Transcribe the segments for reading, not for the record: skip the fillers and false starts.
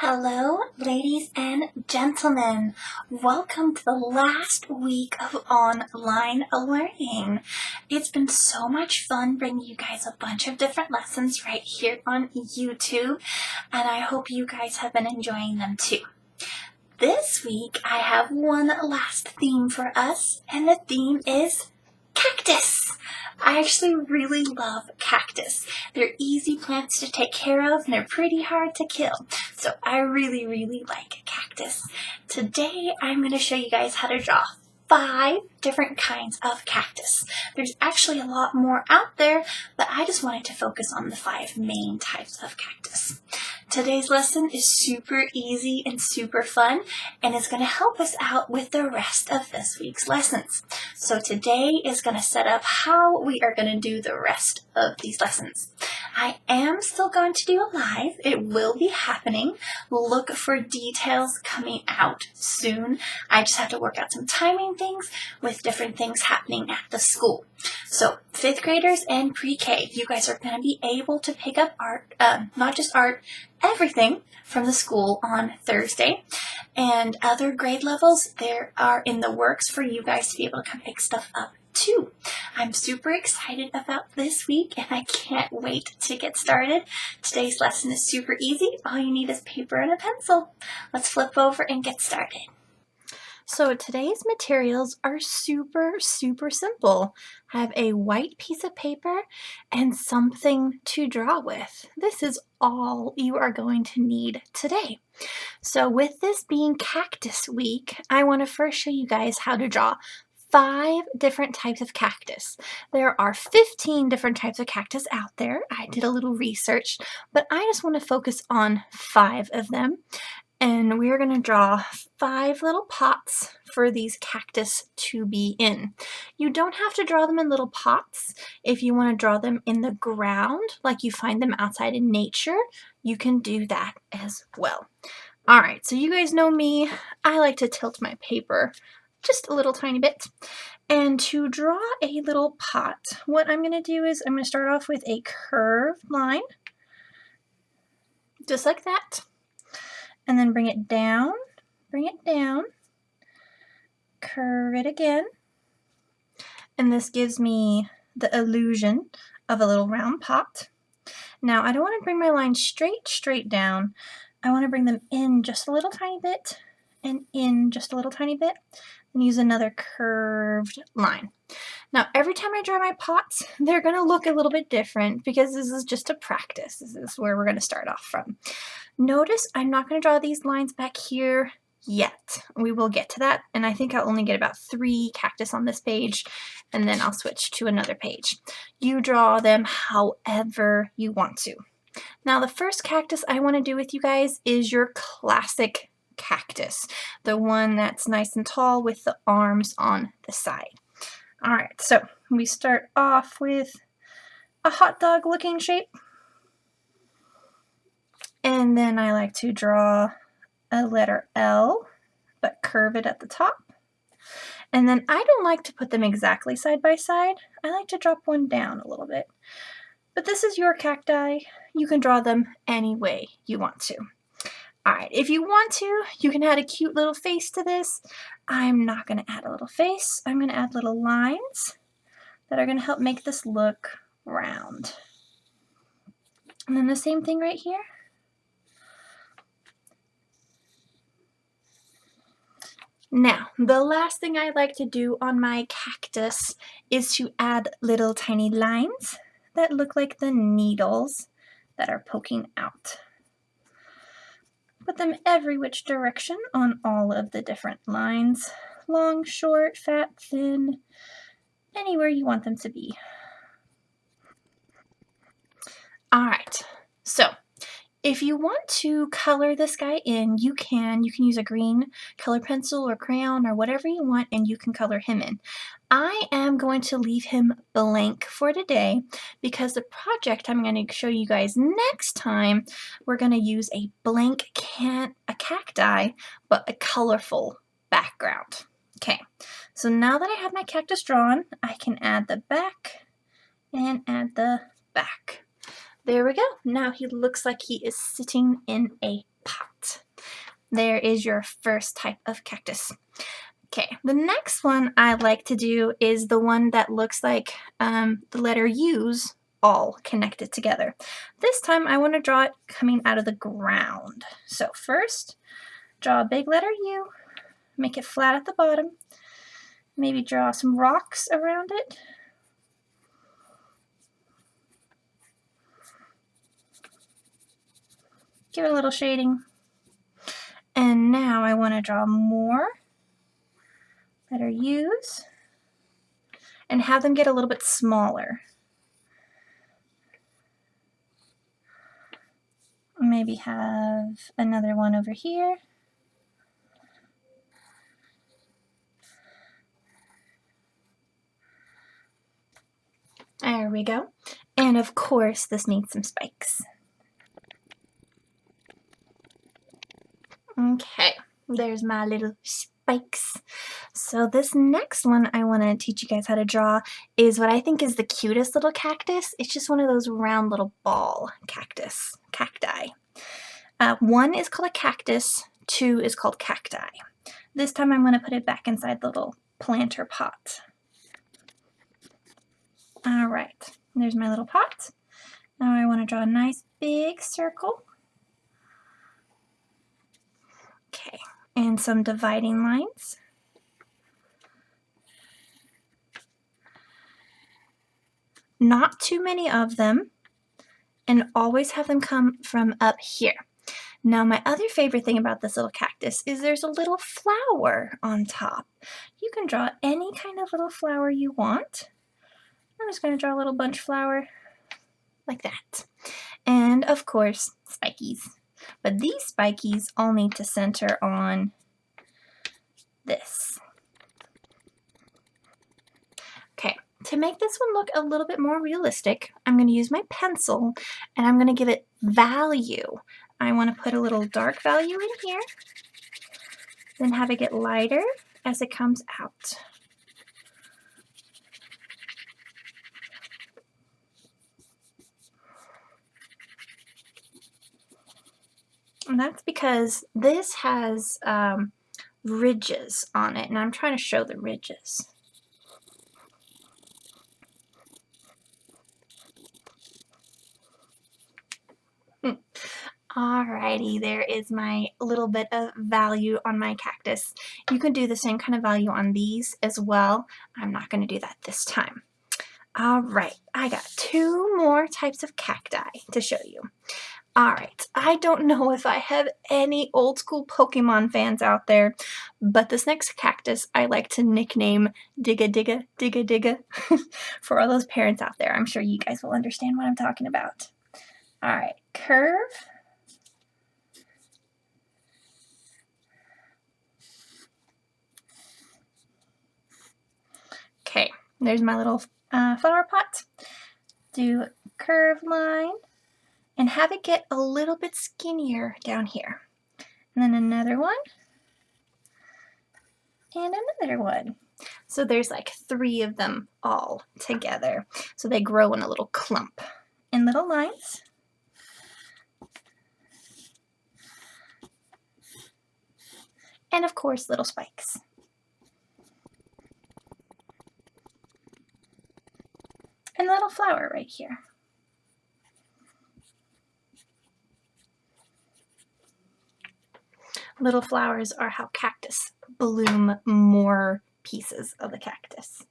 Hello, ladies and gentlemen. Welcome to the last week of online learning. It's been so much fun bringing you guys a bunch of different lessons right here on YouTube, and I hope you guys have been enjoying them too. This week, I have one last theme for us, and the theme is cactus. I actually really love cactus. They're easy plants to take care of and they're pretty hard to kill. So I really like cactus. Today I'm going to show you guys how to draw 5 different kinds of cactus. There's actually a lot more out there, but I just wanted to focus on the 5 main types of cactus. Today's lesson is super easy and super fun, and it's going to help us out with the rest of this week's lessons. So today is going to set up how we are going to do the rest of these lessons. I am still going to do a live. It will be happening. Look for details coming out soon. I just have to work out some timing things with different things happening at the school. So 5th graders and pre-K, you guys are going to be able to pick up art, not just art, everything from the school on Thursday. And other grade levels, there are in the works for you guys to be able to come pick stuff up too. I'm super excited about this week and I can't wait to get started. Today's lesson is super easy. All you need is paper and a pencil. Let's flip over and get started. So today's materials are super simple. I have a white piece of paper and something to draw with. This is all you are going to need today. So with this being Cactus Week, I want to first show you guys how to draw 5 different types of cactus. There are 15 different types of cactus out there. I did a little research, but I just want to focus on 5 of them. And we're going to draw 5 little pots for these cactus to be in. You don't have to draw them in little pots. If you want to draw them in the ground, like you find them outside in nature, you can do that as well. All right, so you guys know me. I like to tilt my paper just a little tiny bit. And to draw a little pot, what I'm going to do is I'm going to start off with a curved line, just like that. And then bring it down, curve it again. And this gives me the illusion of a little round pot. Now, I don't want to bring my lines straight down. I want to bring them in just a little tiny bit and in just a little tiny bit, and use another curved line. Now, every time I draw my pots, they're going to look a little bit different because this is just a practice. This is where we're going to start off from. Notice I'm not going to draw these lines back here yet. We will get to that, and I think I'll only get about 3 cactus on this page, and then I'll switch to another page. You draw them however you want to. Now, the first cactus I want to do with you guys is your classic cactus, the one that's nice and tall with the arms on the side. All right, so we start off with a hot dog looking shape. And then I like to draw a letter L, but curve it at the top. And then I don't like to put them exactly side by side. I like to drop one down a little bit. But this is your cacti. You can draw them any way you want to. All right, if you want to, you can add a cute little face to this. I'm not going to add a little face. I'm going to add little lines that are going to help make this look round. And then the same thing right here. Now, the last thing I like to do on my cactus is to add little tiny lines that look like the needles that are poking out. Put them every which direction on all of the different lines. Long, short, fat, thin, anywhere you want them to be. All right, so if you want to color this guy in, you can use a green color pencil or crayon or whatever you want, and you can color him in. I am going to leave him blank for today because the project I'm going to show you guys next time, we're going to use a blank cacti, but a colorful background. Okay, so now that I have my cactus drawn, I can add the back and add the back. There we go. Now he looks like he is sitting in a pot. there is your first type of cactus. Okay, the next one I like to do is the one that looks like the letter U's all connected together. This time I want to draw it coming out of the ground. So first, draw a big letter U, make it flat at the bottom, maybe draw some rocks around it. Give it a little shading. And now I want to draw more letter U's and have them get a little bit smaller. Maybe have another one over here. There we go. And of course, this needs some spikes. Okay, there's my little spikes. So this next one I want to teach you guys how to draw is what I think is the cutest little cactus. It's just one of those round little ball cacti. One is called a cactus, two is called cacti. This time I'm going to put it back inside the little planter pot. All right, there's my little pot. Now I want to draw a nice big circle. Okay, and some dividing lines. Not too many of them, and always have them come from up here. Now my other favorite thing about this little cactus is there's a little flower on top. You can draw any kind of little flower you want. I'm just going to draw a little bunch flower like that. And of course, spikies. But these spikies all need to center on this. Okay, to make this one look a little bit more realistic, I'm going to use my pencil and I'm going to give it value. I want to put a little dark value in here, then have it get lighter as it comes out. And that's because this has ridges on it, and I'm trying to show the ridges. Alrighty, there is my little bit of value on my cactus. You can do the same kind of value on these as well. I'm not going to do that this time. Alright, I got two more types of cacti to show you. Alright, I don't know if I have any old school Pokemon fans out there, but this next cactus I like to nickname Digga Digga Digga Digga. For all those parents out there, I'm sure you guys will understand what I'm talking about. Alright, curve. Okay, there's my little flower pot. Do curve line and have it get a little bit skinnier down here. And then another one. And another one. So there's like three of them all together. So they grow in a little clump in little lines. And of course, little spikes. And a little flower right here. Little flowers are how cactus bloom more pieces of the cactus.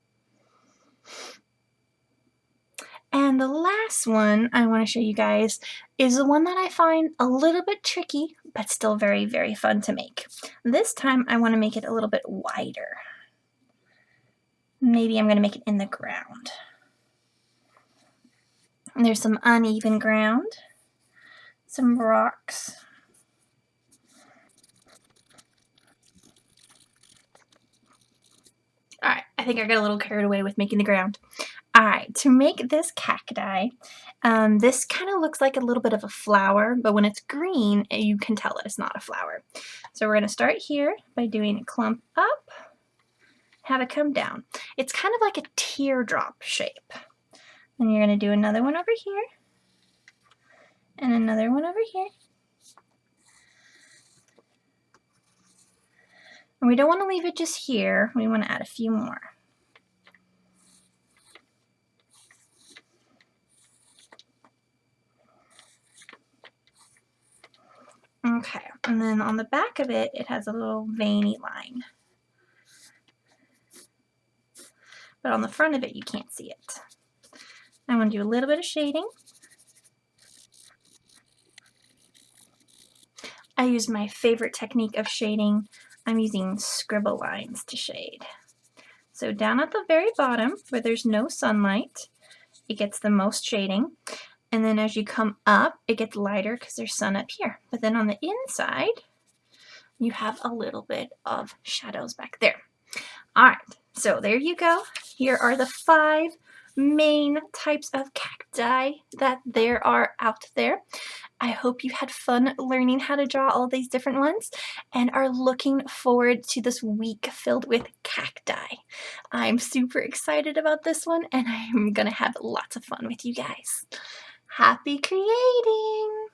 And the last one I want to show you guys is the one that I find a little bit tricky, but still very, very fun to make. This time I want to make it a little bit wider. Maybe I'm going to make it in the ground. And there's some uneven ground, some rocks. Alright, I think I got a little carried away with making the ground. Alright, to make this cacti, this kind of looks like a little bit of a flower, but when it's green, you can tell that it's not a flower. So we're going to start here by doing a clump up, have it come down. It's kind of like a teardrop shape. And you're going to do another one over here, and another one over here. And we don't want to leave it just here. We want to add a few more. Okay, and then on the back of it, it has a little veiny line. But on the front of it, you can't see it. I want to do a little bit of shading. I use my favorite technique of shading. I'm using scribble lines to shade. So down at the very bottom, where there's no sunlight, it gets the most shading. And then as you come up, it gets lighter because there's sun up here. But then on the inside, you have a little bit of shadows back there. All right, so there you go. Here are the 5 main types of cacti that there are out there. I hope you had fun learning how to draw all these different ones and are looking forward to this week filled with cacti. I'm super excited about this one and I'm gonna have lots of fun with you guys. Happy creating!